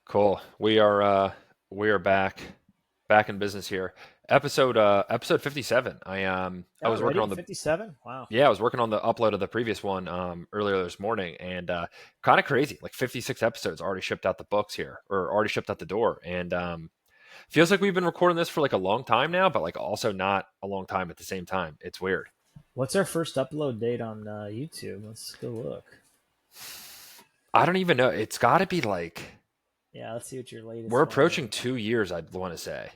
Cool. We are back in business here. Episode 57. I Oh, was working already on the 57? Wow. yeah, I was working on the upload of the previous one earlier this morning, and kind of crazy. Like 56 episodes already shipped out the books here, or already shipped out the door, and feels like we've been recording this for like a long time now, but like also not a long time at the same time. It's weird. What's our first upload date on YouTube? Let's go look. I don't even know. It's got to be like Yeah, let's see what your we're latest one approaching is. 2 years. I'd want to say.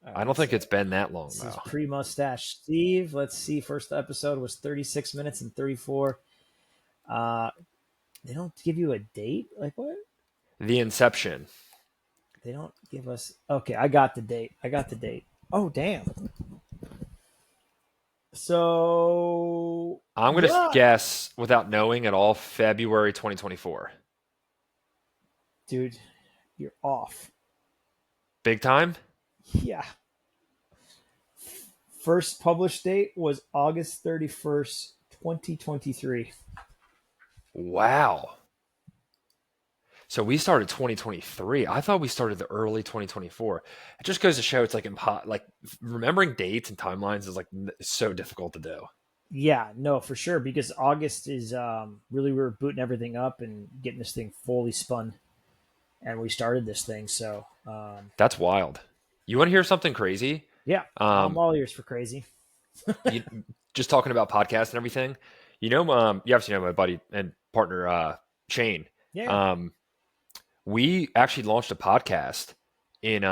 All I right, don't think so it's been that long this is though. pre-mustache Steve. Let's see. First episode was 36 minutes and 34. Uh, they don't give you a date? Like what? The Inception. They don't give us. Okay, I got the date. I got the date. Oh, damn. So, I'm going to yeah. guess without knowing at all February 2024. Dude, you're off. Big time? Yeah. First published date was August 31st, 2023. Wow. So we started 2023. I thought we started the early 2024. It just goes to show it's like like remembering dates and timelines is like so difficult to do. Yeah, no, for sure. Because August is really, we were booting everything up and getting this thing fully spun. And we started this thing. So, That's wild. You want to hear something crazy? yeah, I'm Um, all ears for crazy. you just talking about podcasts and everything. You obviously know my buddy and partner Shane. Yeah. Um, we actually launched a podcast in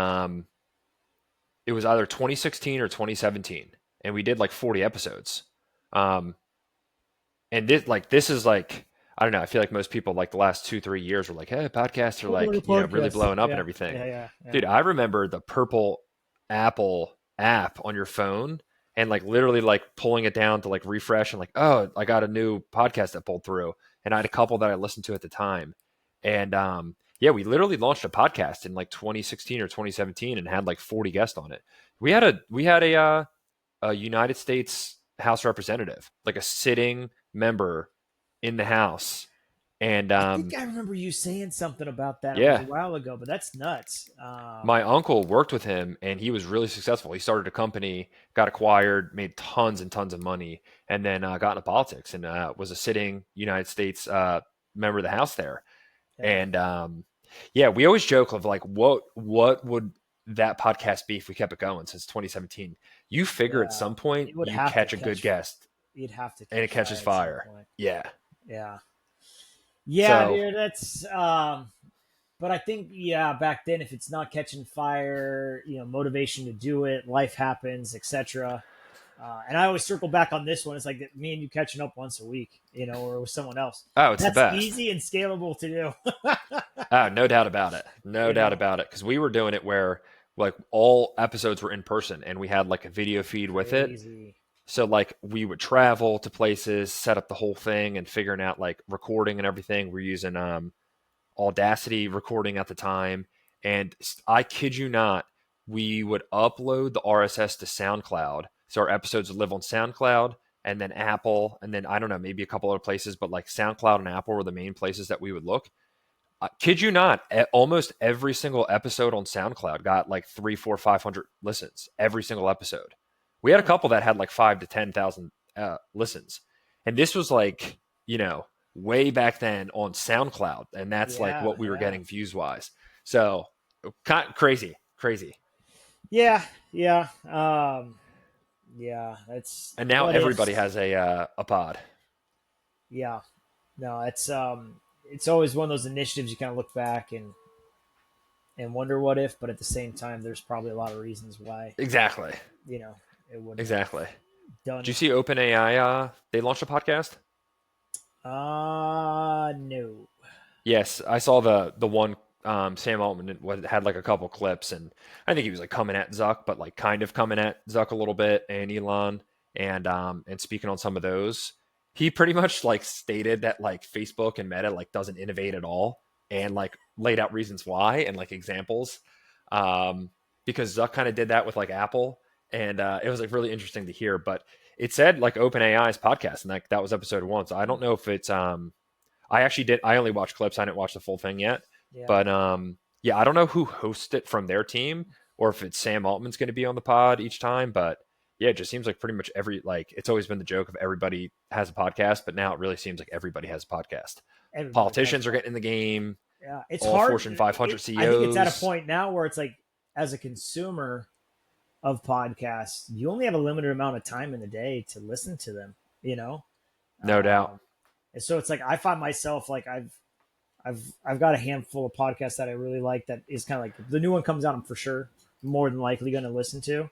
it was either 2016 or 2017, and we did like 40 episodes. Um, and this is like I don't know. I feel like most people like the last 2 3 years were like, hey, podcasts are Oh, the like really podcast. blowing up and Yeah. everything. Yeah. Yeah. Yeah. Dude, I remember the purple Apple app on your phone and like literally like pulling it down to like refresh and like, oh, I got a new podcast that pulled through. And I had a couple that I listened to at the time. And yeah, we literally launched a podcast in like 2016 or 2017 and had like 40 guests on it. We had a United States House representative, like a sitting member in the House. And I think I remember you saying something about that. It was a yeah, while ago, but that's nuts. my uncle worked with him and he was really successful. He started a company, got acquired, made tons and tons of money, and then got into politics and was a sitting United States member of the House there. Yeah. And yeah, we always joke of like, what would that podcast be if we kept it going since 2017? You figure at Yeah. some point It would you have to catch a good catch, guest you'd have to and it catch catches fire at some fire. point. Yeah. Yeah. Yeah, So dude, that's but I think yeah, back then if it's not catching fire, motivation to do it, life happens, etc. And I always circle back on this one. It's like me and you catching up once a week, or with someone else. oh, it's the That's best. easy and scalable to do. Oh, no doubt about it. No you doubt know, about it. Because we were doing it where like all episodes were in person and we had like a video feed with it. Crazy. So like we would travel to places, set up the whole thing and figuring out like recording and everything. We're using Audacity recording at the time. And I kid you not, we would upload the RSS to SoundCloud. So our episodes would live on SoundCloud and then Apple, and then I don't know, maybe a couple other places, but like SoundCloud and Apple were the main places that we would look. Kid you not, almost every single episode on SoundCloud got like three, four, 500 listens. Every single episode. We had a Huh. couple that had like 5 to 10,000 listens, and this was like way back then on SoundCloud, and that's like Yeah, what we were yeah. getting views wise. So kind of crazy, crazy. Yeah, yeah. Yeah, that's And now what everybody ifs. has a pod. Yeah. No, it's always one of those initiatives you kind of look back and wonder what if, but at the same time there's probably a lot of reasons why, Exactly, you know, it wouldn't have exactly. done Did you it. see OpenAI? They launched a podcast. No. Yes, I saw the one Sam Altman had like a couple clips, and I think he was like coming at Zuck, but like kind of coming at Zuck a little bit and Elon, and speaking on some of those. He pretty much like stated that like Facebook and Meta like doesn't innovate at all, and like laid out reasons why and like examples, um, because Zuck kind of did that with like Apple, and it was like really interesting to hear. But it said like OpenAI's podcast, and like that was episode one. So I don't know if it's I actually did. I only watched clips. I didn't watch the full thing yet. Yeah. But Yeah, I don't know who hosts it from their team or if it's Sam Altman's going to be on the pod each time, but yeah, it just seems like pretty much it's always been the joke of everybody has a podcast, but now it really seems like everybody has a podcast. Everybody has Politicians are one. getting in the game, Yeah, it's all hard. Fortune 500 I think it's at a CEOs. point now where it's like, as a consumer of podcasts, you only have a limited amount of time in the day to listen to them. You know, No doubt. and so it's like I find myself like I've got a handful of podcasts that I really like. That is kind of like if the new one comes out, I'm for sure more than likely going to listen to.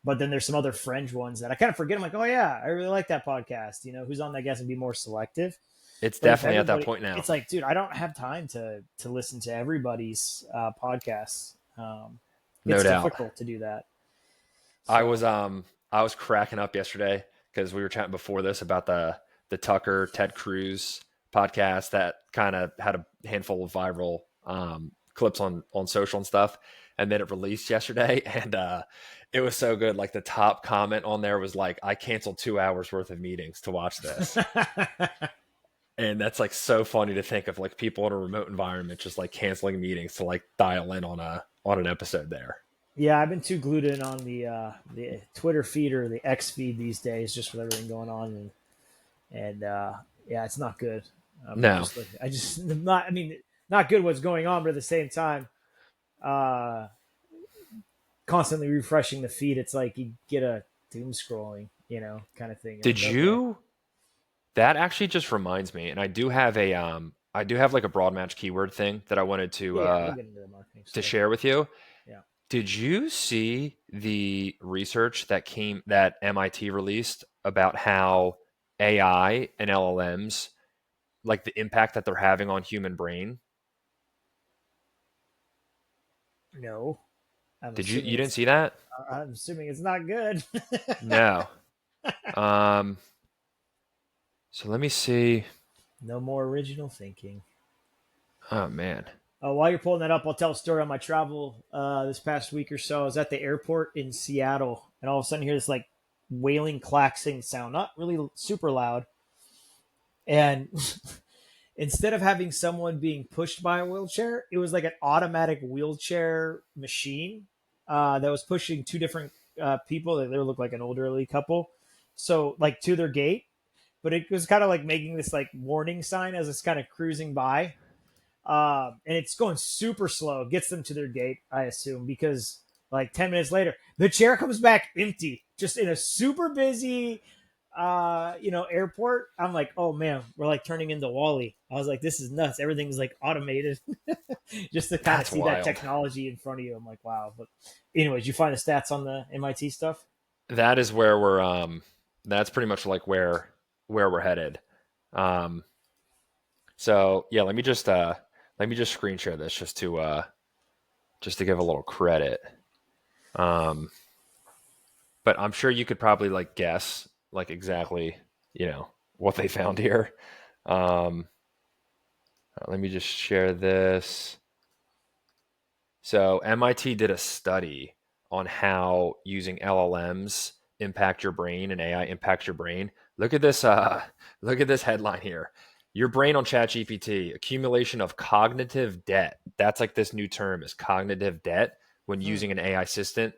But then there's some other fringe ones that I kind of forget. I'm like, oh yeah, I really like that podcast. You know, who's on that guest and be more selective. It's But if definitely at that everybody, point now. it's like, dude, I don't have time to listen to everybody's podcasts. No It's doubt. difficult to do that. I So was I was cracking up yesterday because we were chatting before this about the Tucker Ted Cruz podcast that kind of had a handful of viral clips on social and stuff, and then it released yesterday, and it was so good. Like the top comment on there was like, "I canceled 2 hours worth of meetings to watch this," and that's like so funny to think of like people in a remote environment just like canceling meetings to like dial in on an episode there. yeah, I've been too glued in on the Twitter feed or the X feed these days, just with everything going on, and yeah, it's not good. No, I just not. I mean, not good what's going on, but at the same time, uh, constantly refreshing the feed. It's like you get a doom scrolling, kind of thing. You're did like, okay, you? That actually just reminds me, and I do have like a broad match keyword thing that I wanted yeah, we'll get into the marketing to stuff. share with you. Yeah, Did you see the research that MIT released about how AI and LLMs, like the impact that they're having on human brain? no, I'm Did you assuming didn't it's. see that? I'm assuming it's not good. No. Um, so let me see. No more original thinking. Oh man. While you're pulling that up, I'll tell a story on my travel this past week or so. I was at the airport in Seattle, and all of a sudden, hear this like wailing, klaxing sound, not really super loud. And instead of having someone being pushed by a wheelchair, it was like an automatic wheelchair machine that was pushing two different people. They looked like an elderly couple, so like to their gate. But it was kind of like making this like warning sign as it's kind of cruising by. And it's going super slow. Gets them to their gate, I assume, because like 10 minutes later, the chair comes back empty, just in a super busy, airport. I'm like, oh man, we're like turning into Wally. I was like, this is nuts. Everything's like automated, just to kind of That's see that wild. technology in front of you. I'm like, wow. But anyways, you find the stats on the MIT stuff? That is where we're that's pretty much like where we're headed. Um so yeah, let me just screen share this just to give a little credit. Um but I'm sure you could probably like guess like exactly, you know, what they found here. Um let me just share this. So MIT did a study on how using LLMs impact your brain and AI impacts your brain. Look at this look at this headline here. Your brain on ChatGPT, accumulation of cognitive debt. That's like this new term is cognitive debt when Hmm. using an AI assistant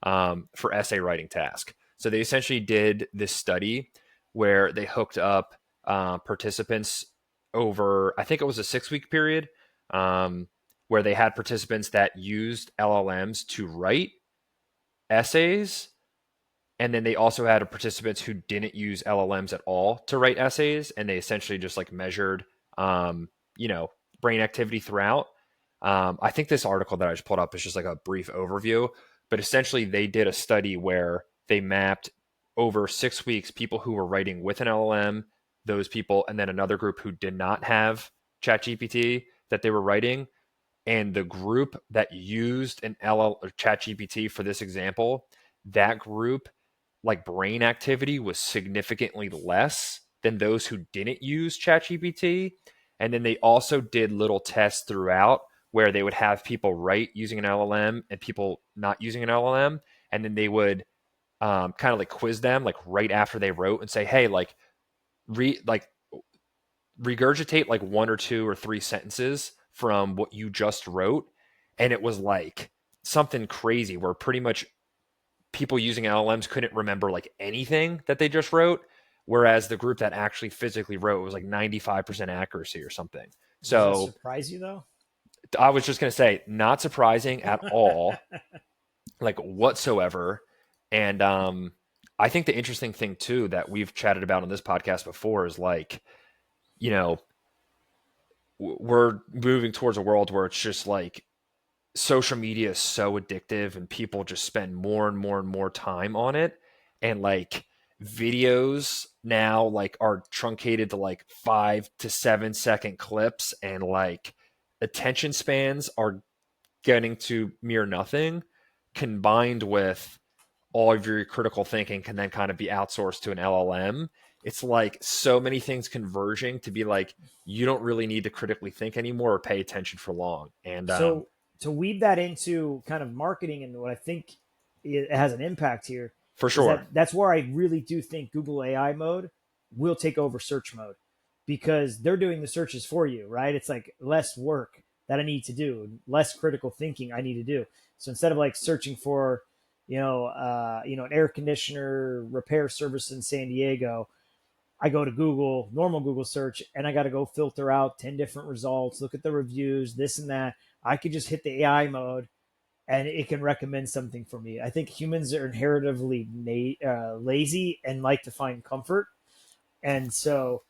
for essay writing task. So they essentially did this study where they hooked up participants over, I think it was a 6 week period. Um, where they had participants that used LLMs to write essays. And then they also had participants who didn't use LLMs at all to write essays. And they essentially just like measured, you know, brain activity throughout. I think this article that I just pulled up is just like a brief overview, but essentially they did a study where they mapped over 6 weeks people who were writing with an LLM, those people, and then another group who did not have ChatGPT that they were writing, and the group that used an LL or ChatGPT for this example, that group, like brain activity was significantly less than those who didn't use ChatGPT. And then they also did little tests throughout where they would have people write using an LLM and people not using an LLM. And then they would kind of like quiz them like right after they wrote and say, hey, like regurgitate like one or two or three sentences from what you just wrote, and it was like something crazy where pretty much people using LLMs couldn't remember like anything that they just wrote, whereas the group that actually physically wrote was like 95% accuracy or something. Does that So surprise you though? I was just going to say, not surprising at all, like whatsoever. And I think the interesting thing too that we've chatted about on this podcast before is like, you know, we're moving towards a world where it's just like social media is so addictive and people just spend more and more and more time on it. And like videos now like are truncated to like 5 to 7 second clips, and like attention spans are getting to mere nothing, combined with all of your critical thinking can then kind of be outsourced to an LLM. It's like so many things converging to be like, you don't really need to critically think anymore or pay attention for long. And So to weave that into kind of marketing and what I think it has an impact here for is sure, that that's where I really do think Google AI mode will take over search mode because they're doing the searches for you, right? It's like less work that I need to do, less critical thinking I need to do. So instead of like searching for, an air conditioner repair service in San Diego, I go to Google, normal Google search, and I got to go filter out 10 different results, look at the reviews, this and that. I could just hit the AI mode and it can recommend something for me. I think humans are inherently lazy and like to find comfort. And so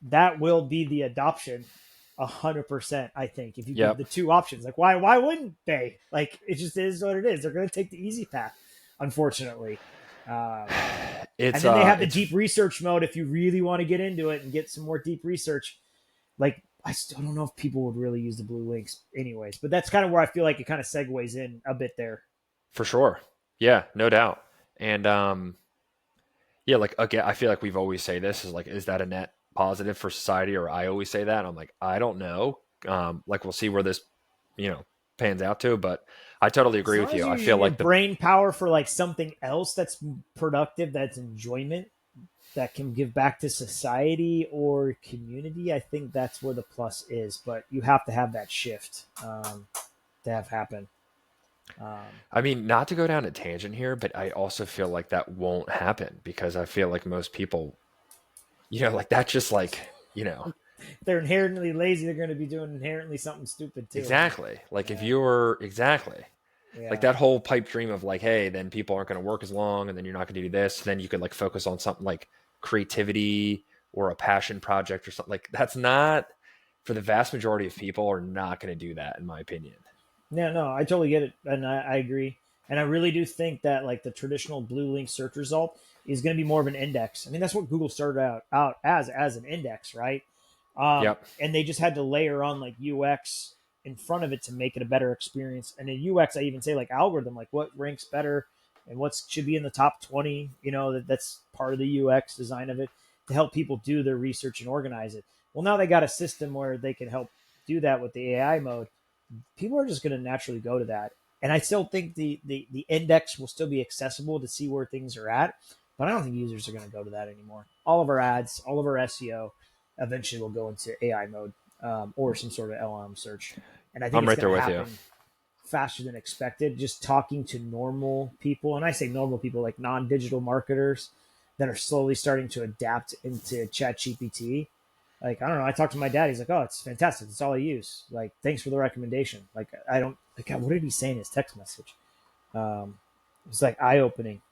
that will be the adoption 100%. I think if you give yep. the two options, like why wouldn't they? Like it just is what it is. They're going to take the easy path, unfortunately. Um, It's and then they have the it's deep research mode if you really want to get into it and get some more deep research. Like I still don't know if people would really use the blue links anyways, but that's kind of where I feel like it kind of segues in a bit there. for sure. Yeah, no doubt. And yeah, like again, I feel like we've always say this is like, is that a net positive for society? Or I always say that. And I'm like, I don't know. Like we'll see where this, you know, pans out to. But I totally As agree long with as you. you're I feel using your like the brain power for like something else that's productive, that's enjoyment, that can give back to society or community, I think that's where the plus is. But you have to have that shift to have happen. Um, I mean, not to go down a tangent here, but I also feel like that won't happen because I feel like most people, like that's just like, they're inherently lazy. They're going to be doing inherently something stupid too, huh? exactly. Like if Yeah, you're exactly like yeah. that whole pipe dream of like, hey, then people aren't going to work as long and then you're not going to do this. Then you could like focus on something like creativity or a passion project or something like that's not for the vast majority of people are not going to do that, in my opinion. Yeah, no, I totally get it, and I agree. And I really do think that like the traditional blue link search result is going to be more of an index. I mean, that's what Google started out as an index, right? Yep. And they just had to layer on like UX in front of it to make it a better experience. And in UX, I even say like algorithm, like what ranks better and what should be in the top 20. That's part of the UX design of it to help people do their research and organize it. Well, now they got a system where they can help do that with the AI mode. People are just going to naturally go to that. And I still think the index will still be accessible to see where things are at, but I don't think users are going to go to that anymore. All of our ads, all of our SEO, eventually will go into AI mode or some sort of LLM search, and I think I'm it's right going there to with you. happen faster than expected. Just talking to normal people, and I say normal people like non-digital marketers that are slowly starting to adapt into ChatGPT. Like I don't know. I talked to my dad. He's like, "Oh, it's fantastic. It's all I use. Like, thanks for the recommendation." Like, I don't like. God, what did he say in his text message? It's like eye opening.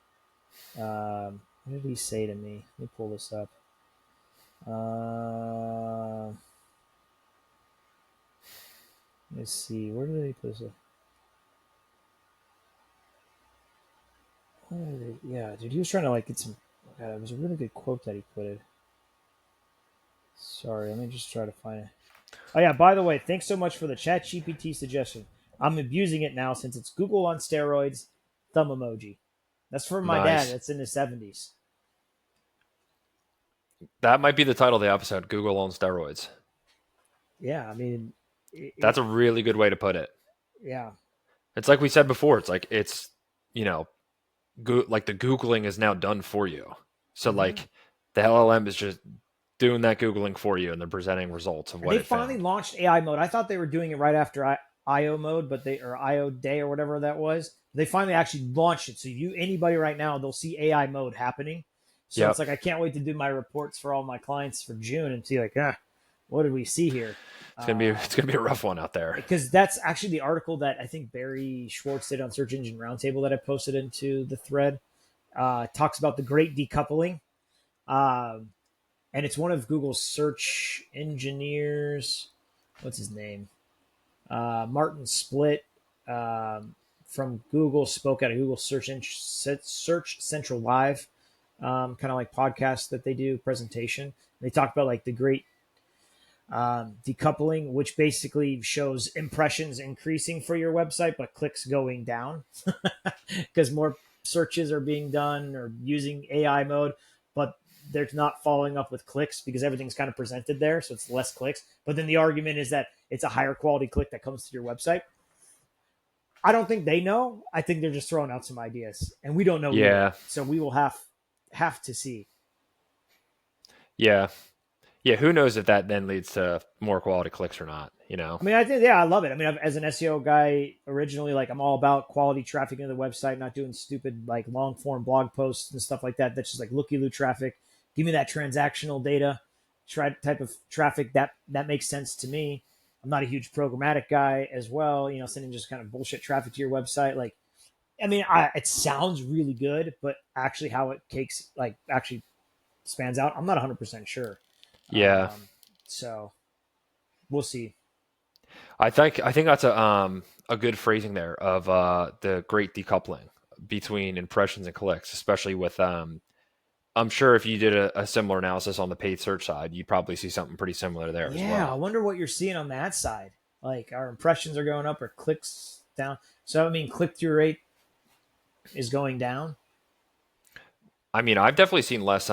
What did he say to me? Let me pull this up. Let's see. Where did he put this? Yeah, dude. He was trying to like get some. God, it was a really good quote that he put it. Sorry, let me just try to find it. Oh yeah, by the way, thanks so much for the Chat GPT suggestion. I'm abusing it now since it's Google on steroids, thumb emoji. That's for my dad. Nice. That's in his 70s. That might be the title of the episode, Google on steroids. Yeah, I mean, That's a really good way to put it. yeah. It's like we said before. It's like it's you know, like the googling is now done for you. So Hmm. like the LLM is just doing that googling for you, and they're presenting results of And what they it finally found. launched AI mode. I thought they were doing it right after IO mode, but they or IO day or whatever that was. They finally actually launched it. So you anybody right now, they'll see AI mode happening. So it's Yep. like I can't wait to do my reports for all my clients for June and see like, what did we see here? It's gonna be a rough one out there. Because that's actually the article that I think Barry Schwartz did on Search Engine Roundtable that I posted into the thread. Talks about the great decoupling. Um, and it's one of Google's search engineers. What's his name? Martin Split from Google spoke at a Google Search Central Live, kind of like podcast that they do presentation. They talk about like the great decoupling, which basically shows impressions increasing for your website, but clicks going down because more searches are being done or using AI mode, but they're not following up with clicks because everything's kind of presented there. So it's less clicks. But then the argument is that it's a higher quality click that comes to your website. I don't think they know. I think they're just throwing out some ideas and we don't know either. Yeah. So we will have to see. Yeah. Yeah. Who knows if that then leads to more quality clicks or not? I mean, I think, yeah, I love it. I mean, as an SEO guy originally, like I'm all about quality traffic into the website, not doing stupid like long form blog posts and stuff like that. That's just like looky-loo traffic. Give me that transactional data type of traffic that makes sense to me. I'm not a huge programmatic guy as well. Sending just kind of bullshit traffic to your website. Like, I mean, it sounds really good, but actually how it cakes like actually spans out, I'm not 100% sure. Yeah. So we'll see. I think that's a good phrasing there of the great decoupling between impressions and clicks, especially with I'm sure if you did a similar analysis on the paid search side, you'd probably see something pretty similar there as Yeah, I well. wonder what you're seeing on that side. Like our impressions are going up or clicks down. So I mean, click through rate is going down. I mean, I've definitely seen less.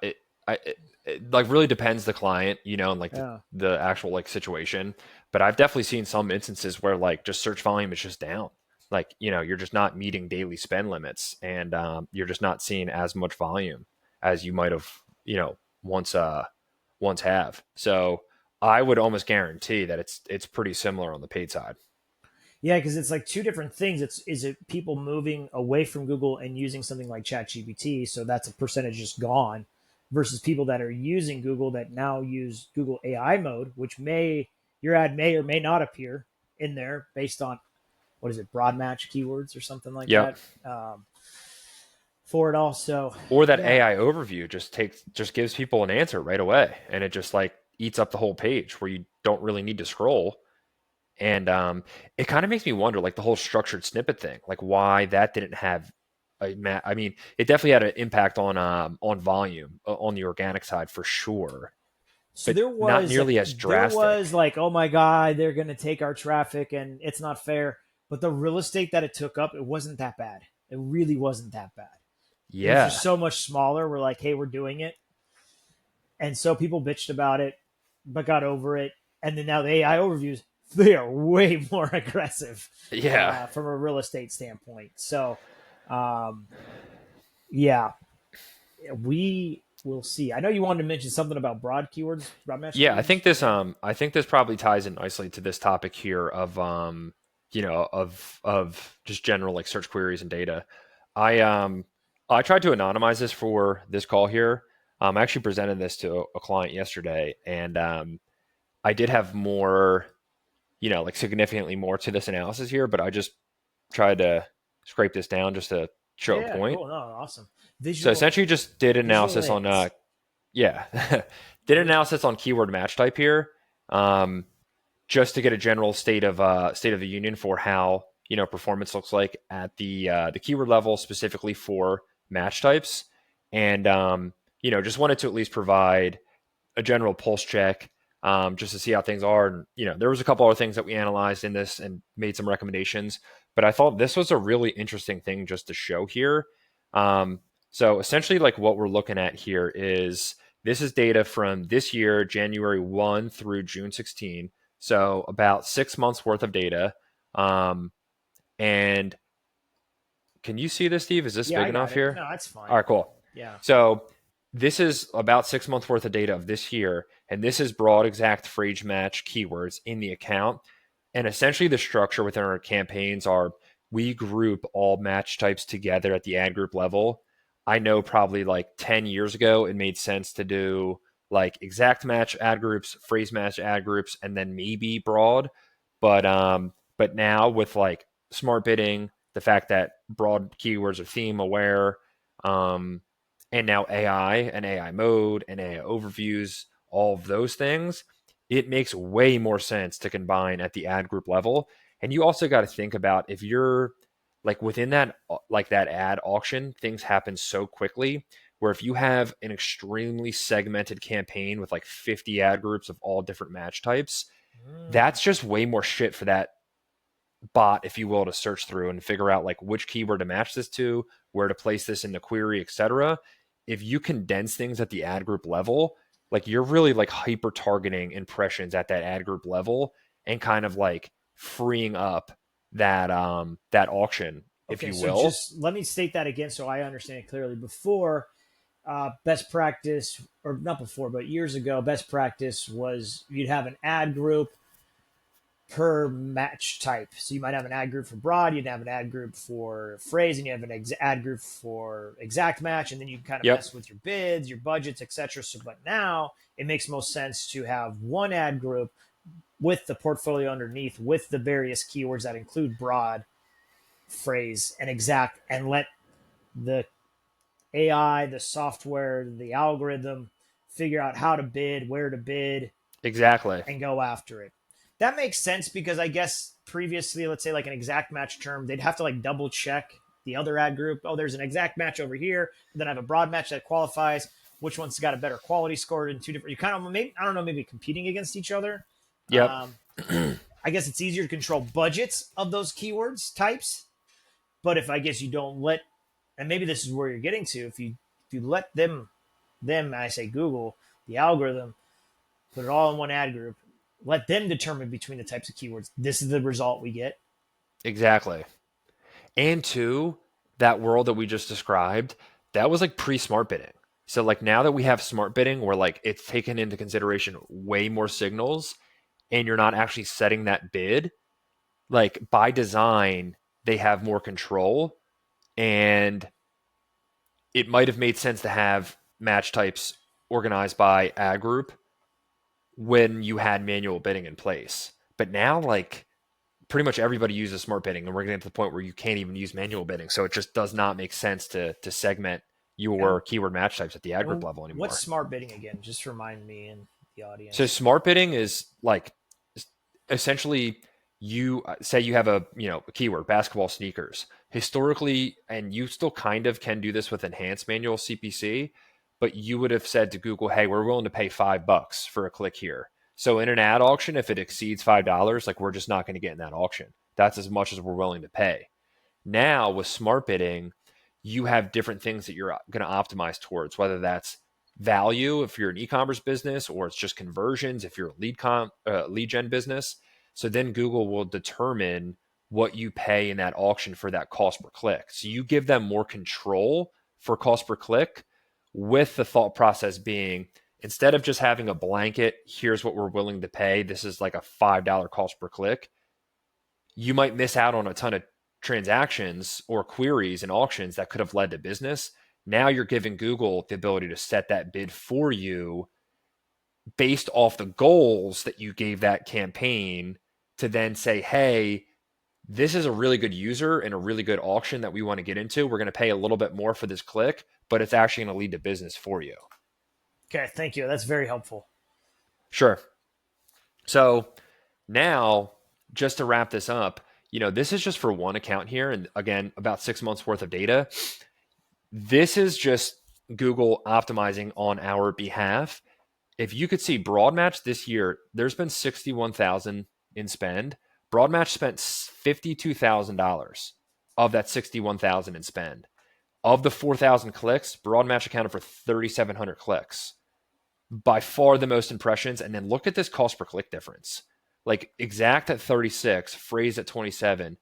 It, it like really depends the client, and like Yeah, the actual like situation. But I've definitely seen some instances where like just search volume is just down. Like you're just not meeting daily spend limits, and you're just not seeing as much volume as you might have, once once have. So I would almost guarantee that it's pretty similar on the paid side. yeah, because it's like two different things. Is it people moving away from Google and using something like ChatGPT, so that's a percentage just gone, versus people that are using Google that now use Google AI mode, which your ad may or may not appear in there based on what is it, broad match keywords or something like Yep. that. For it also, Or that yeah, AI overview just gives people an answer right away, and it just like eats up the whole page where you don't really need to scroll. And it kind of makes me wonder, like the whole structured snippet thing, like why that didn't have I mean, it definitely had an impact on volume on the organic side for sure, so but not nearly as there was drastic. like, oh my god, they're going to take our traffic and it's not fair. But the real estate that it took up, it wasn't that bad. It really wasn't that bad. It was just Yeah, so much smaller. We're like, hey, we're doing it, and so people bitched about it, but got over it. And then now the AI overviews, they are way more aggressive yeah, from a real estate standpoint. So, um, yeah, we will see. I know you wanted to mention something about broad keywords, broad match yeah. keywords. I think this probably ties in nicely to this topic here of of just general like search queries and data. I I tried to anonymize this for this call here. I actually presented this to a client yesterday, and I did have more, like significantly more to this analysis here, but I just tried to scrape this down just to show a Yeah, point. cool. No, awesome. So essentially, just did Visual analysis on aids. yeah, did analysis on keyword match type here, um, just to get a general state of the union for how performance looks like at the keyword level, specifically for match types, and just wanted to at least provide a general pulse check, just to see how things are. And there was a couple other things that we analyzed in this and made some recommendations, but I thought this was a really interesting thing just to show here. So essentially, like what we're looking at here is this is data from this year, January 1 through June 16. So about 6 months worth of data. And can you see this, Steve? Is this Yeah, big I got enough it. here? No, that's All fine. right, cool. Yeah. So this is about 6 months worth of data of this year, and this is broad exact phrase match keywords in the account. And essentially, the structure within our campaigns are we group all match types together at the ad group level. I know probably like 10 years ago, it made sense to do like exact match ad groups, phrase match ad groups, and then maybe broad. But now with like smart bidding, the fact that broad keywords are theme aware, um, and now AI and AI mode and AI overviews, all of those things, it makes way more sense to combine at the ad group level. And you also got to think about if you're like within that like that ad auction, things happen so quickly where if you have an extremely segmented campaign with like 50 ad groups of all different match types, Mm. that's just way more shit for that bot, if you will, to search through and figure out like which keyword to match this to, where to place this in the query, etc. If you condense things at the ad group level, like you're really like hyper targeting impressions at that ad group level and kind of like freeing up that auction, if Okay, you so will. just let me state that again so I understand it clearly. Before, best practice, or not before, but years ago, best practice was you'd have an ad group per match type. So you might have an ad group for broad, you'd have an ad group for phrase, and you have an ad group for exact match, and then you kind of Yep, mess with your bids, your budgets, etc. So, but now it makes most sense to have one ad group with the portfolio underneath, with the various keywords that include broad, phrase, and exact, and let the AI, the software, the algorithm figure out how to bid, where to bid, exactly. and go after it. That makes sense because I guess previously, let's say like an exact match term, they'd have to like double check the other ad group. Oh, there's an exact match over here. Then I have a broad match that qualifies. Which one's got a better quality score in two different? You kind of maybe I don't know, maybe competing against each other. Yep, Um, I guess it's easier to control budgets of those keywords types. But if I guess you don't let, and maybe this is where you're getting to, if you let them, I say Google, the algorithm, put it all in one ad group, let them determine between the types of keywords. This is the result we get. exactly. And two, that world that we just described, that was like pre-smart bidding. So like now that we have smart bidding where like it's taken into consideration way more signals and you're not actually setting that bid, like by design, they have more control and it might have made sense to have match types organized by ad group when you had manual bidding in place. But now like pretty much everybody uses smart bidding, and we're getting to the point where you can't even use manual bidding. So it just does not make sense to segment And your keyword match types at the ad group and level what's anymore. smart bidding again? Just remind me and the So audience. smart bidding is like essentially you say you have a keyword basketball sneakers historically, and you still kind of can do this with enhanced manual CPC, but you would have said to Google, hey, we're willing to pay $5 for a click here. So in an ad auction, if it exceeds $5, like we're just not going to get in that auction. That's as much as we're willing to pay. Now with smart bidding, you have different things that you're going to optimize towards, whether that's value if you're an e-commerce business, or it's just conversions if you're a lead gen business. So then Google will determine what you pay in that auction for that cost per click. So you give them more control for cost per click, with the thought process being instead of just having a blanket, here's what we're willing to pay, this is like a $5 cost per click, you might miss out on a ton of transactions or queries and auctions that could have led to business. Now you're giving Google the ability to set that bid for you based off the goals that you gave that campaign, to then say, hey, this is a really good user and a really good auction that we want to get into. We're going to pay a little bit more for this click, but it's actually going to lead to business for you. Okay, thank you. That's very helpful. Sure. So now, just to wrap this up, this is just for one account here. And again, about 6 months worth of data. This is just Google optimizing on our behalf. If you could see Broadmatch this year, there's been 61,000 in spend. Broadmatch spent $52,000 of that 61,000 in spend. Of the 4,000 clicks, Broadmatch accounted for 3,700 clicks, by far the most impressions. And then look at this cost per click difference. Like exact at 36, phrase at 27,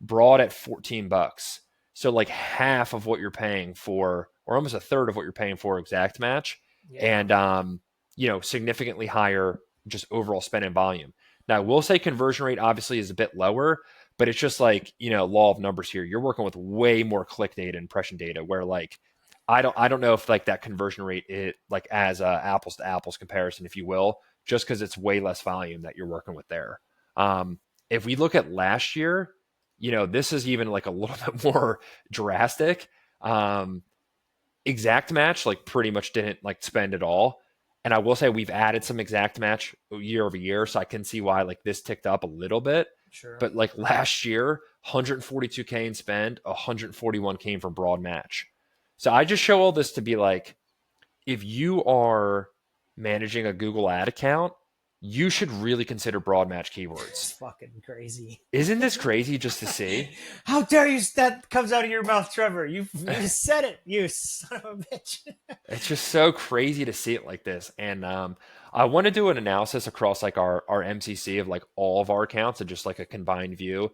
broad at $14. So like half of what you're paying for, or almost a third of what you're paying for exact match, Yeah. and significantly higher just overall spend and volume. Now, we'll say conversion rate obviously is a bit lower, but it's just like, law of numbers here. You're working with way more click data, impression data, where like I don't know if like that conversion rate is like as a apples to apples comparison, if you will, just because it's way less volume that you're working with there. If we look at last year, this is even like a little bit more drastic. Exact match like pretty much didn't like spend at all. And I will say we've added some exact match year over year, so I can see why like this ticked up a little bit. Sure. But like last year, 142K in spend, 141 came from broad match. So I just show all this to be like, if you are managing a Google ad account, you should really consider broad match It's keywords. fucking crazy. Isn't this crazy just to see? How dare you? That comes out of your mouth, Trevor. You said it, you son of a bitch. It's just so crazy to see it like this. And I want to do an analysis across like our MCC of like all of our accounts and just like a combined view,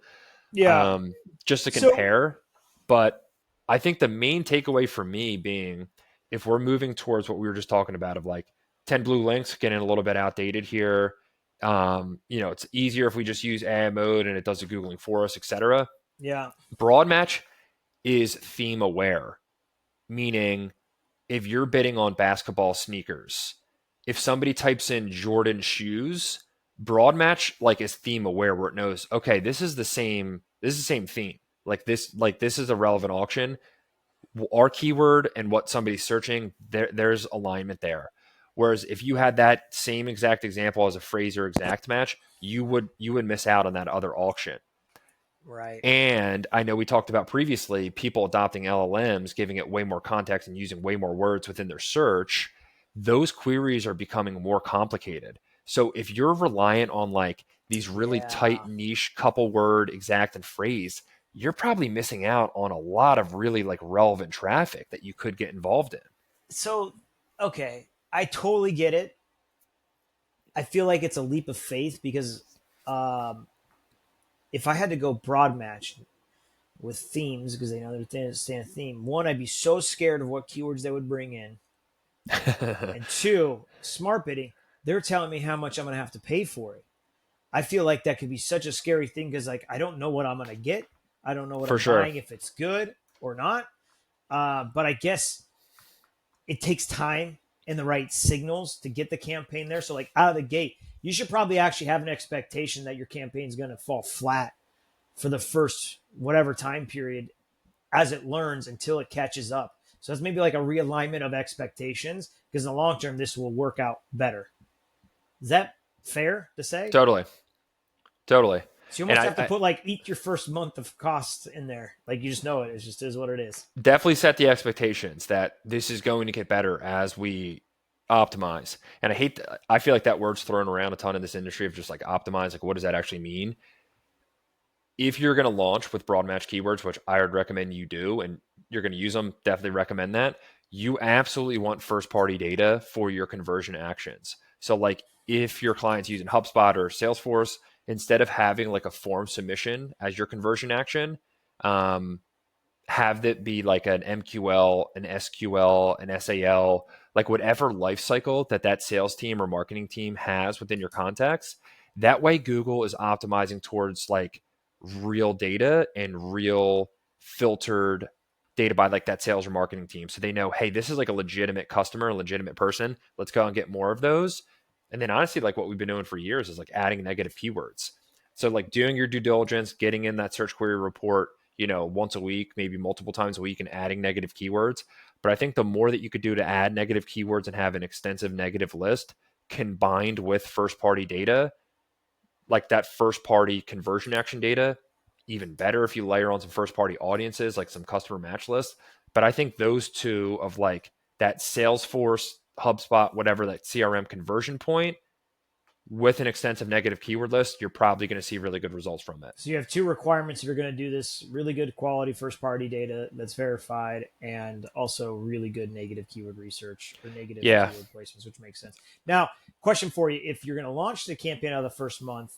Yeah. just to So compare. But I think the main takeaway for me being if we're moving towards what we were just talking about of like 10 blue links getting a little bit outdated here. It's easier if we just use AI mode and it does the Googling for us, etc. yeah, Broad match is theme aware, meaning if you're bidding on basketball sneakers, if somebody types in Jordan shoes, broad match like is theme aware where it knows, okay, this is the same theme. Like this is a relevant auction. Our keyword and what somebody's searching, there's alignment there. Whereas if you had that same exact example as a phrase or exact match, you would miss out on that other auction. right. And I know we talked about previously people adopting LLMs, giving it way more context and using way more words within their search. Those queries are becoming more complicated. So if you're reliant on like these really Yeah. tight niche couple word exact and phrase, you're probably missing out on a lot of really like relevant traffic that you could get involved in. So, okay, I totally get it. I feel like it's a leap of faith because um, if I had to go broad match with themes because they know they're staying a theme, one, I'd be so scared of what keywords they would bring in, and two, smart bidding, they're telling me how much I'm going to have to pay for it. I feel like that could be such a scary thing because like I don't know what I'm going to get. I don't know what For I'm sure. buying if it's good or not. But I guess it takes time and the right signals to get the campaign there. So like out of the gate, you should probably actually have an expectation that your campaign is going to fall flat for the first whatever time period as it learns until it catches up. So that's maybe like a realignment of expectations because in the long term, this will work out better. Is that fair to say? Totally. Totally. So you And almost have to put like eat your first month of costs in there. Like you just know it. It just is what it is. definitely set the expectations that this is going to get better as we optimize. And I feel like that word's thrown around a ton in this industry of just like optimize. Like, what does that actually mean? If you're going to launch with broad match keywords, which I would recommend you do, and you're going to use them, definitely recommend that. You absolutely want first party data for your conversion actions. So, like, if your client's using HubSpot or Salesforce, instead of having like a form submission as your conversion action, um, have it be like an MQL, an SQL, an SAL, like whatever life cycle that sales team or marketing team has within your contacts. That way, Google is optimizing towards like real data and real filtered data by like that sales or marketing team. So they know, hey, this is like a legitimate customer, a legitimate person. Let's go and get more of those. And then honestly, like what we've been doing for years is like adding negative keywords. So like doing your due diligence, getting in that search query report, once a week, maybe multiple times a week, and adding negative keywords. But I think the more that you could do to add negative keywords and have an extensive negative list combined with first party data, like that first party conversion action data, even better if you layer on some first party audiences, like some customer match lists. But I think those two of like that Salesforce, HubSpot, whatever, that CRM conversion point with an extensive negative keyword list, you're probably going to see really good results from it. So you have two requirements if you're going to do this: really good quality first party data that's verified, and also really good negative keyword research or negative Yeah. keyword placements, which makes sense. Now, question for you: if you're going to launch the campaign out of the first month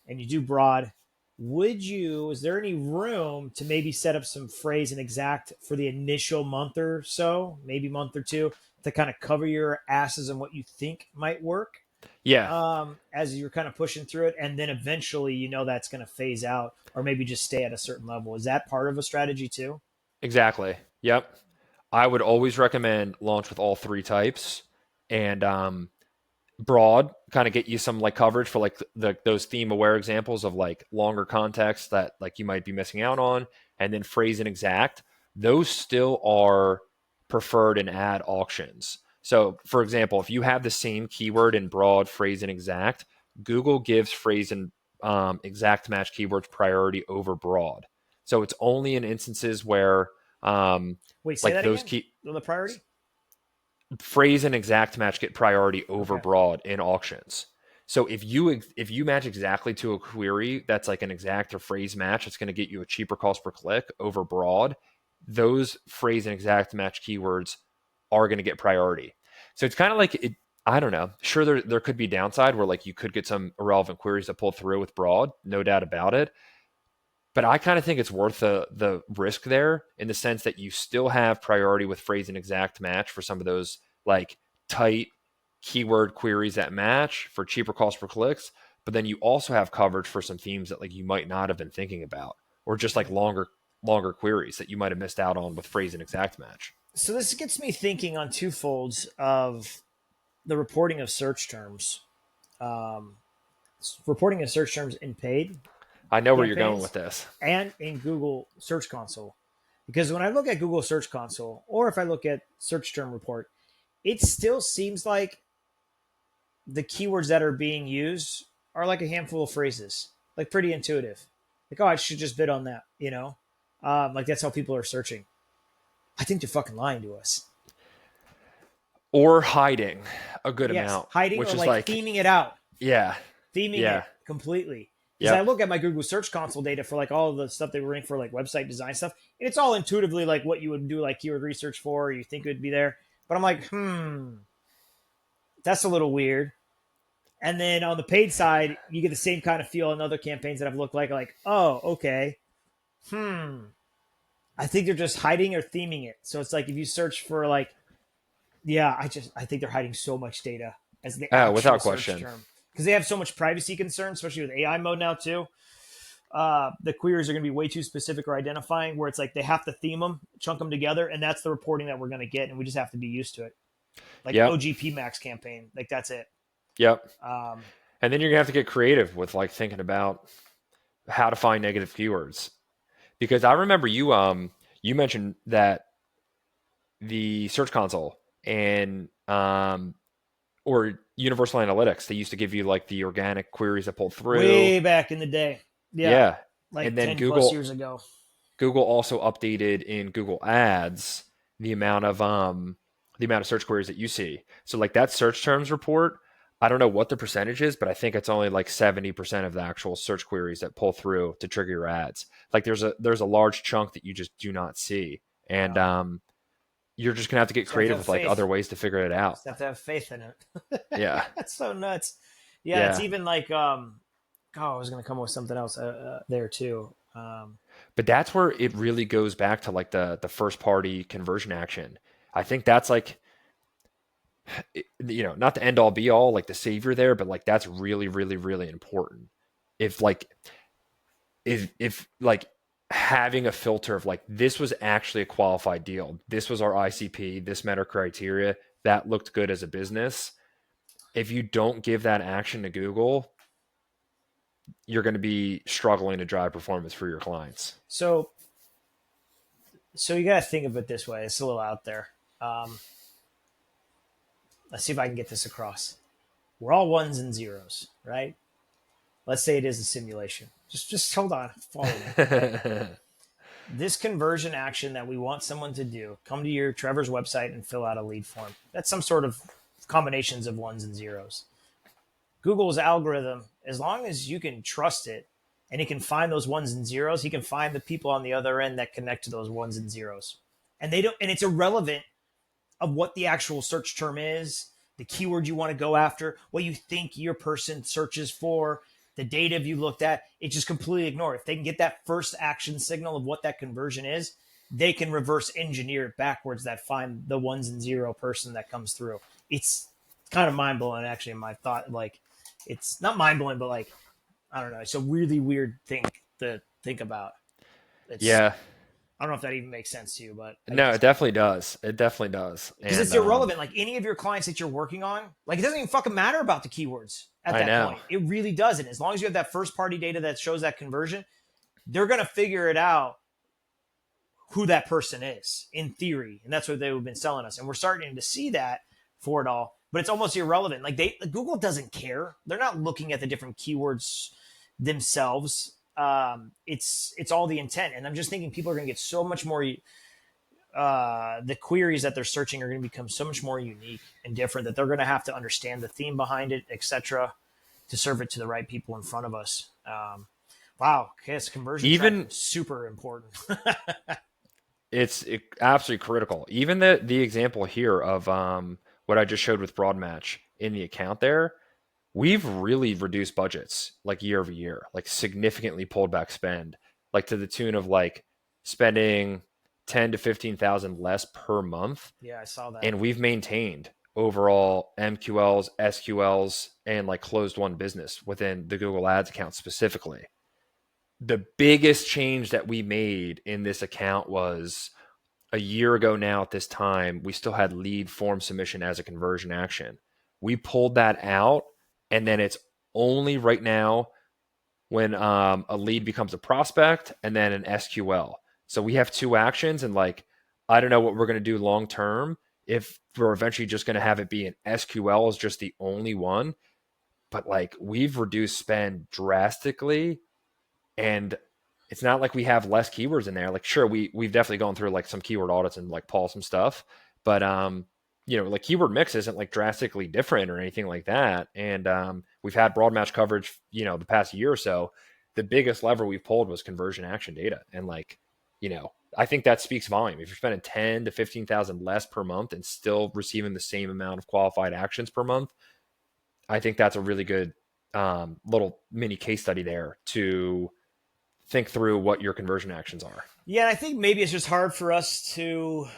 and you do broad, is there any room to maybe set up some phrase and exact for the initial month or so, maybe month or two, to kind of cover your asses on what you think might work? Yeah, as you're kind of pushing through it, and then eventually that's going to phase out, or maybe just stay at a certain level. Is that part of a strategy too? exactly. Yep. I would always recommend launch with all three types, and broad kind of get you some like coverage for like those theme aware examples of like longer context that like you might be missing out on, and then phrase and exact. Those still are preferred in ad auctions. So for example, if you have the same keyword in broad, phrase, and exact, Google gives phrase and exact match keywords priority over broad. So it's only in instances where Wait, say like that those again. key The priority. phrase and exact match get priority over Okay. broad in auctions. So if you match exactly to a query that's like an exact or phrase match, it's going to get you a cheaper cost per click over broad. Those phrase and exact match keywords are going to get priority. So it's kind of like it. I don't know. Sure, there could be downside where like you could get some irrelevant queries that pull through with broad, no doubt about it. But I kind of think it's worth the risk there in the sense that you still have priority with phrase and exact match for some of those like tight keyword queries that match for cheaper cost per clicks. But then you also have coverage for some themes that like you might not have been thinking about, or just like longer queries that you might have missed out on with phrase and exact match. So this gets me thinking on two folds of the reporting of search terms. Um, Reporting of search terms in paid I know where you're going with campaigns this. and in Google Search Console. Because when I look at Google Search Console, or if I look at search term report, it still seems like the keywords that are being used are like a handful of phrases, like pretty intuitive. Like, oh, I should just bid on that. Like that's how people are searching. I think they're fucking lying to us. Or hiding a good Yes, amount, hiding which or is like like, theming it out, yeah, theming yeah, it completely. Because I yep, look at my Google Search Console data for like all of the stuff they were running for like website design stuff, and it's all intuitively like what you would do like keyword research for, or you think it would be there. But I'm like, that's a little weird. And then on the paid side, you get the same kind of feel in other campaigns that I've looked like, oh, okay, hmm. I think they're just hiding or theming it. So it's like if you search for like, yeah, I think they're hiding so much data as the actual without search question. term because they have so much privacy concerns, especially with AI mode now too. The queries are going to be way too specific or identifying, where it's like they have to theme them, chunk them together, and that's the reporting that we're going to get, and we just have to be used to it. Like Yep, OGP Max campaign, like that's it. yep. Um, And then you're gonna have to get creative with like thinking about how to find negative keywords. Because I remember you mentioned that the Search Console and or Universal Analytics, they used to give you like the organic queries that pulled through. Way back in the day, yeah, Yeah. And like then 10 plus years ago. Google also updated in Google Ads the amount of search queries that you see. So like that search terms report, I don't know what the percentage is, but I think it's only like 70% of the actual search queries that pull through to trigger your ads. Like there's a large chunk that you just do not see. And Yeah, you're just gonna have to get just have to creative have with like faith. other ways to figure it out. Just have to have faith in it. Yeah. That's so nuts. Yeah, it's Yeah. even like oh, I was gonna come up with something else there too. But that's where it really goes back to like the first party conversion action. I think that's like not the end all be all, like the savior there, but like that's really, really, really important. If like if like having a filter of like this was actually a qualified deal, this was our ICP, this met our criteria, that looked good as a business. If you don't give that action to Google, you're going to be struggling to drive performance for your clients. So you got to think of it this way. It's a little out there. Um, let's see if I can get this across. We're all ones and zeros, right? Let's say it is a simulation. Just hold on, follow me. Okay. This conversion action that we want someone to do, come to your Trevor's website and fill out a lead form. That's some sort of combinations of ones and zeros. Google's algorithm, as long as you can trust it and he can find those ones and zeros, he can find the people on the other end that connect to those ones and zeros. And they don't, and it's irrelevant of what the actual search term is, the keyword you want to go after, what you think your person searches for, the data you looked at. It's just completely ignored. If they can get that first action signal of what that conversion is, they can reverse engineer it backwards that find the ones and zero person that comes through. It's kind of mind blowing actually. My thought, like, it's not mind blowing, but like, I don't know. It's a really weird thing to think about. It's Yeah. I don't know if that even makes sense to you, but I No, guess it definitely does. It definitely does. because it's And irrelevant. Like any of your clients that you're working on, like it doesn't even fucking matter about the keywords at I that know. point. It really doesn't. As long as you have that first party data that shows that conversion, they're gonna figure it out who that person is in theory, and that's what they've been selling us. And we're starting to see that for it all, but it's almost irrelevant. Like Google doesn't care. They're not looking at the different keywords themselves. It's all the intent, and I'm just thinking people are going to get so much more. The queries that they're searching are going to become so much more unique and different that they're going to have to understand the theme behind it, etc., to serve it to the right people in front of us. Wow, yes, conversion tracking Even is super important. absolutely critical. Even the example here of what I just showed with broad match in the account there, we've really reduced budgets like year over year, like significantly pulled back spend, like to the tune of like spending 10 to 15,000 less per month, Yeah, I saw that. and we've maintained overall MQLs, SQLs, and like closed one business within the Google Ads account specifically. The biggest change that we made in this account was a year ago now at this time, we still had lead form submission as a conversion action. We pulled that out, and then it's only right now when a lead becomes a prospect and then an SQL. So we have two actions, and like, I don't know what we're going to do long term. If we're eventually just going to have it be an SQL as just the only one, but like we've reduced spend drastically, and it's not like we have less keywords in there. Like, sure, we've definitely gone through like some keyword audits and like pull some stuff, but like keyword mix isn't like drastically different or anything like that. And we've had broad match coverage, the past year or so. The biggest lever we pulled was conversion action data, and like, I think that speaks volume. If you're spending 10 to 15,000 less per month and still receiving the same amount of qualified actions per month, I think that's a really good little mini case study there to think through what your conversion actions are. Yeah, I think maybe it's just hard for us to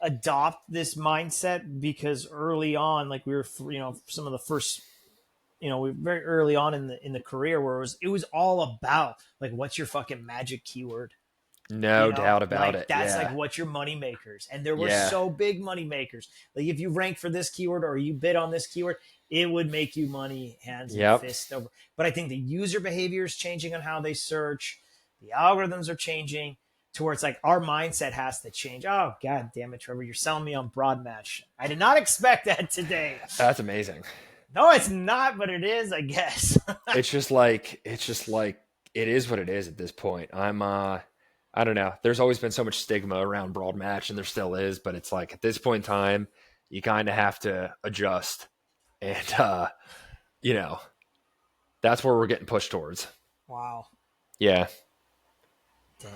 adopt this mindset because early on, like we were, some of the first, we were very early on in the career where it was all about like what's your fucking magic keyword. No doubt about Like it. that's like Yeah. what's your money makers, and there were Yeah. so big money makers. Like if you rank for this keyword or you bid on this keyword, it would make you money hands and Yep. fist over. But I think the user behavior is changing on how they search. The algorithms are changing to where it's like our mindset has to change. Oh god damn it, Trevor, you're selling me on broad match. I did not expect that today. That's amazing. No, it's not, but it is, I guess. It's just like it is what it is at this point. I don't know. There's always been so much stigma around broad match, and there still is, but it's like at this point in time, you kind of have to adjust. And you know, that's where we're getting pushed towards. Wow. Yeah. Dang.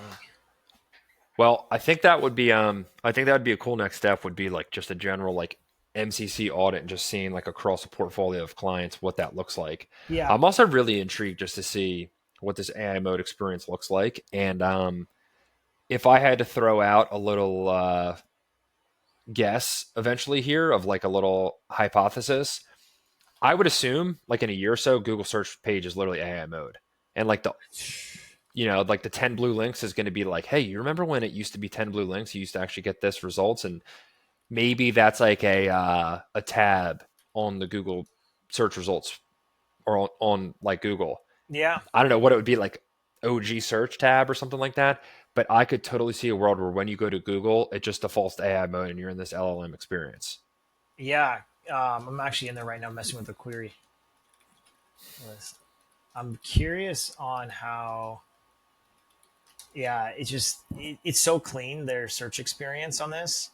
Well, I think that would be a cool next step, would be like just a general like MCC audit and just seeing like across a portfolio of clients what that looks like. Yeah. I'm also really intrigued just to see what this AI mode experience looks like. And if I had to throw out a little guess eventually here of like a little hypothesis, I would assume like in a year or so, Google search page is literally AI mode. And like like the 10 blue links is going to be like, hey, you remember when it used to be 10 blue links? You used to actually get this results. And maybe that's like a tab on the Google search results, or on like Google. Yeah. I don't know what it would be, like OG search tab or something like that. But I could totally see a world where when you go to Google, it just defaults to AI mode and you're in this LLM experience. Yeah. I'm actually in there right now messing with the query list. I'm curious on how. Yeah, it's so clean their search experience on this.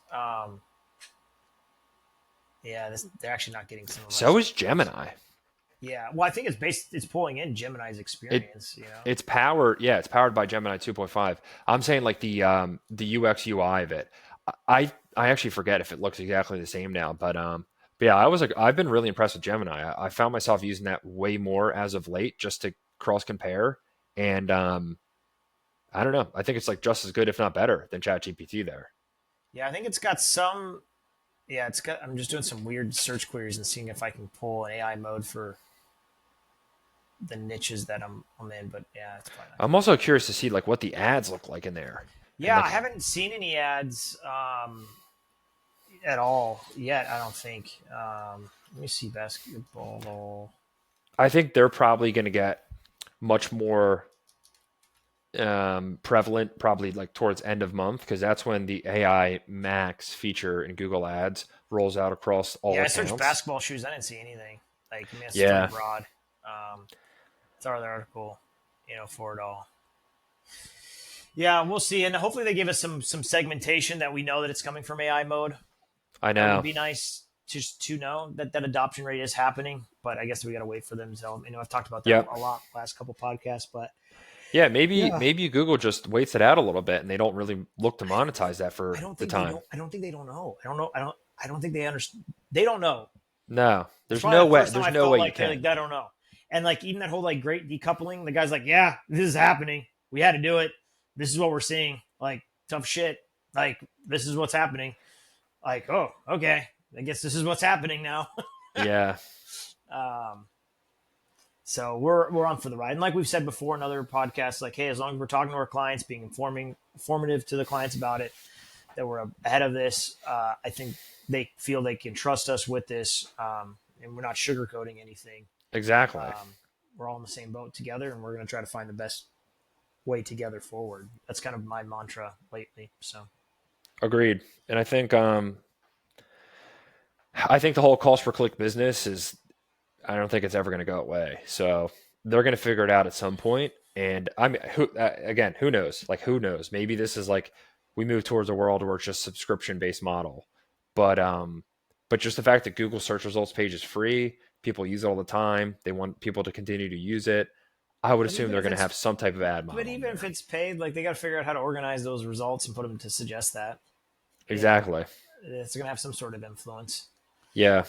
Yeah, they're actually not getting some of my So is screenshots. Gemini. Yeah, well, I think it's pulling in Gemini's It experience. it's powered, yeah, it's powered by Gemini 2.5. I'm saying like the UX UI of it. I actually forget if it looks exactly the same now, but yeah, I've been really impressed with Gemini. I found myself using that way more as of late just to cross compare, and I don't know. I think it's like just as good, if not better, than ChatGPT there. Yeah, I think it's got some. Yeah, it's got. I'm just doing some weird search queries and seeing if I can pull an AI mode for the niches that I'm in. But yeah, it's probably not I'm gonna also work. curious to see like what the ads look like in there, and Yeah, I like haven't seen any ads at all yet. I don't think. Let me see basketball. I think they're probably going to get much more prevalent probably like towards end of month because that's when the AI Max feature in Google Ads rolls out across all Yeah, I searched accounts. basketball shoes. I didn't see anything. Like, I mean, it's pretty Yeah, broad. It's our article, for it all. Yeah, we'll see, and hopefully they give us some segmentation that we know that it's coming from AI mode. I That would know. be nice just to know that that adoption rate is happening. But I guess we got to wait for them. So, I've talked about that Yep. a lot last couple podcasts. But Yeah, maybe yeah, maybe Google just waits it out a little bit and they don't really look to monetize that I for don't the think they time. don't. I don't think they don't know. I don't know. I don't think they understand. They don't know. No, It's there's probably no the way. first time There's I no felt way you like, hey, can. like I don't know. And like even that whole like great decoupling, the guy's like, yeah, this is happening. We had to do it. This is what we're seeing. Like tough shit. Like this is what's happening. Like, oh, okay. I guess this is what's happening now. Yeah, um, so we're on for the ride. And like we've said before in other podcasts, like, hey, as long as we're talking to our clients, being informative to the clients about it, that we're ahead of this, I think they feel they can trust us with this, and we're not sugarcoating anything. exactly. Um, we're all in the same boat together, and we're going to try to find the best way together forward. That's kind of my mantra lately. So Agreed. And I think the whole cost per click business is I don't think it's ever going to go away. So they're going to figure it out at some point. And I mean, again, who knows? Like, who knows? Maybe this is like we move towards a world where it's just subscription based model. But but just the fact that Google search results page is free, people use it all the time. They want people to continue to use it. I would but assume even they're if going to it's have some type of ad but model in even if there. it's paid, like they got to figure out how to organize those results and put them to suggest that. You know, Exactly. it's going to have some sort of influence. Yeah.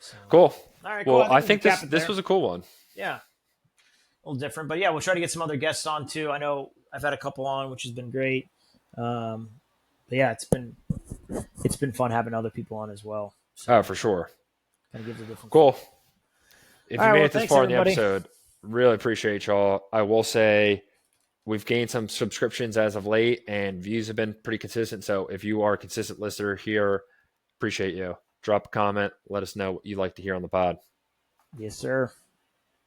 So, Cool. all right, cool. Well, I I think we can think cap it this there. was a cool one. Yeah, a little different, but yeah, we'll try to get some other guests on too. I know I've had a couple on, which has been great. Um, but yeah, it's been fun having other people on as well. Oh, So for sure. kind of gives a different Cool. feel. If All you right, made well, it this thanks far in the everybody. episode, really appreciate y'all. I will say we've gained some subscriptions as of late and views have been pretty consistent. So if you are a consistent listener here, appreciate you. Drop a comment. Let us know what you'd like to hear on the pod. Yes, sir.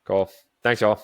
Cool. Thanks, y'all.